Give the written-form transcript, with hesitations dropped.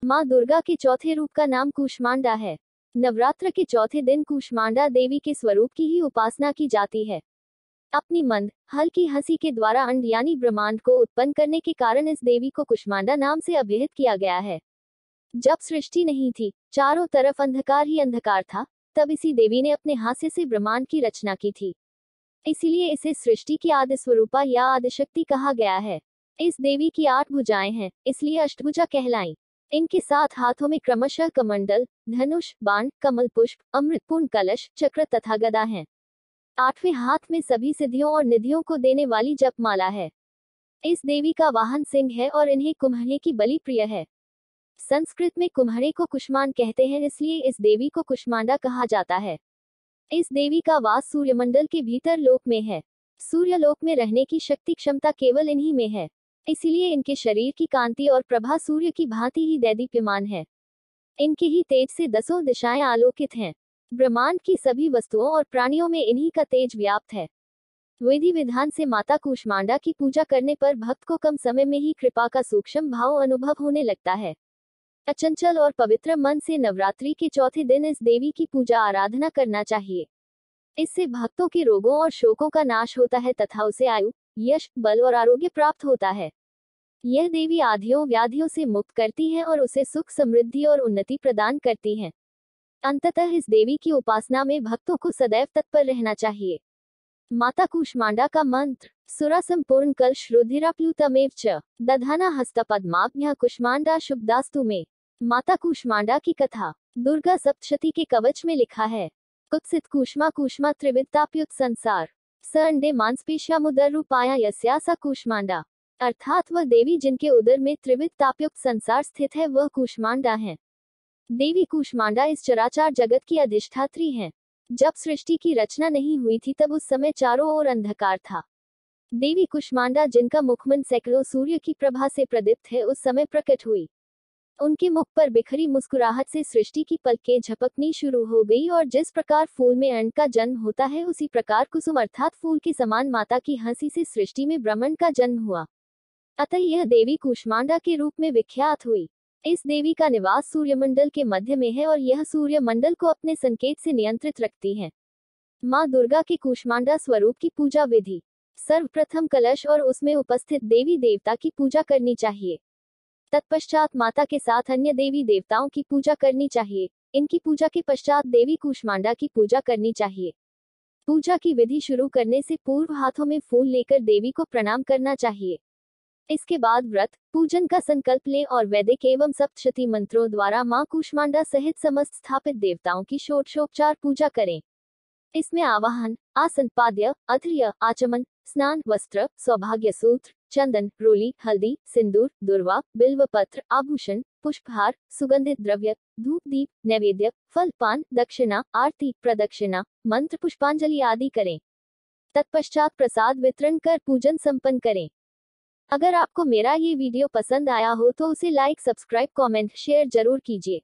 माँ दुर्गा के चौथे रूप का नाम कूष्मांडा है। नवरात्र के चौथे दिन कूष्मांडा देवी के स्वरूप की ही उपासना की जाती है। अपनी मंद हल्की हंसी के द्वारा अंड यानी ब्रह्मांड को उत्पन्न करने के कारण इस देवी को कूष्मांडा नाम से अभिहित किया गया है। जब सृष्टि नहीं थी, चारों तरफ अंधकार ही अंधकार था, तब इसी देवी ने अपने हास्य से ब्रह्मांड की रचना की थी। इसीलिए इसे सृष्टि की आदि स्वरूपा या आदिशक्ति कहा गया है। इस देवी की 8 भुजाएं हैं, इसलिए अष्टभुजा कहलाई। इनके 7 हाथों में क्रमशः कमंडल, धनुष, बाण, कमल पुष्प, अमृतपूर्ण कलश, चक्र तथा गदा हैं। 8वें हाथ में सभी सिद्धियों और निधियों को देने वाली जपमाला है। इस देवी का वाहन सिंह है और इन्हें कुम्हरे की बलि प्रिय है। संस्कृत में कुम्हरे को कुष्मांड कहते हैं, इसलिए इस देवी को कुष्मांडा कहा जाता है। इस देवी का वास सूर्यमंडल के भीतर लोक में है। सूर्यलोक में रहने की शक्ति क्षमता केवल इन्हीं में है, इसीलिए इनके शरीर की कांति और प्रभा सूर्य की भांति ही दैदीप्यमान है। इनके ही तेज से 10 दिशाएं आलोकित हैं। ब्रह्मांड की सभी वस्तुओं और प्राणियों में इन्हीं का तेज व्याप्त है। विधि विधान से माता कूष्मांडा की पूजा करने पर भक्त को कम समय में ही कृपा का सूक्ष्म भाव अनुभव होने लगता है। अचंचल और पवित्र मन से नवरात्रि के चौथे दिन इस देवी की पूजा आराधना करना चाहिए। इससे भक्तों के रोगों और शोकों का नाश होता है तथा उसे आयु, यश, बल और आरोग्य प्राप्त होता है। यह देवी आधियों व्याधियों से मुक्त करती है और उसे सुख, समृद्धि और उन्नति प्रदान करती है। अंततः इस देवी की उपासना में भक्तों को सदैव तत्पर रहना चाहिए। माता कूष्मांडा का मंत्र: सुरा संपूर्ण कलश रुधिराप्लुतमेव च दधाना हस्तपद्माभ्यः कूष्मांडा शुभदास्तु मे। माता कूष्मांडा की कथा दुर्गा सप्तशती के कवच में लिखा है। कुत्सित कूष्मा कूष्मा त्रिविद्ताप्युत संसार स अंडे मांसपेशियामुदर रूपाया यस्या सा कूष्मांडा। अर्थात वह देवी जिनके उदर में त्रिविध तापयुक्त संसार स्थित है, वह कूष्मांडा है। देवी कूष्मांडा इस चराचार जगत की अधिष्ठात्री हैं। जब सृष्टि की रचना नहीं हुई थी तब उस समय चारों ओर अंधकार था। देवी कूष्मांडा, जिनका मुखमंड सैकड़ों सूर्य की प्रभा से प्रदीप्त है, उस समय प्रकट हुई। उनके मुख पर बिखरी मुस्कुराहट से सृष्टि की पलकें झपकनी शुरू हो गई और जिस प्रकार फूल में अण्ड का जन्म होता है, उसी प्रकार कुसुम अर्थात फूल के समान माता की हंसी से सृष्टि में ब्रह्मांड का जन्म हुआ। अतः यह देवी कूष्मांडा के रूप में विख्यात हुई। इस देवी का निवास सूर्यमंडल के मध्य में है और यह सूर्य मंडल को अपने संकेत से नियंत्रित रखती है। माँ दुर्गा के कूष्मांडा स्वरूप की पूजा विधि: सर्वप्रथम कलश और उसमें उपस्थित देवी देवता की पूजा करनी चाहिए। तत्पश्चात माता के साथ अन्य देवी देवताओं की पूजा करनी चाहिए। इनकी पूजा के पश्चात देवी कूष्मांडा की पूजा करनी चाहिए। पूजा की विधि शुरू करने से पूर्व हाथों में फूल लेकर देवी को प्रणाम करना चाहिए। इसके बाद व्रत पूजन का संकल्प लें और वैदिक एवं सप्तशती मंत्रों द्वारा मां कूष्मांडा सहित समस्त स्थापित देवताओं की षोडशोपचार पूजा करें। इसमें आवाहन, आसन, पाद्य, अर्घ्य, आचमन, स्नान, वस्त्र, सौभाग्य सूत्र, चंदन, रोली, हल्दी, सिंदूर, दुर्वा, बिल्व पत्र, आभूषण, पुष्पहार, सुगंधित द्रव्य, धूप, दीप, नैवेद्य, फल, पान, दक्षिणा, आरती, प्रदक्षिणा, मंत्र, पुष्पांजलि आदि करें। तत्पश्चात प्रसाद वितरण कर पूजन संपन्न करें। अगर आपको मेरा ये वीडियो पसंद आया हो तो उसे लाइक, सब्सक्राइब, कमेंट, शेयर जरूर कीजिए।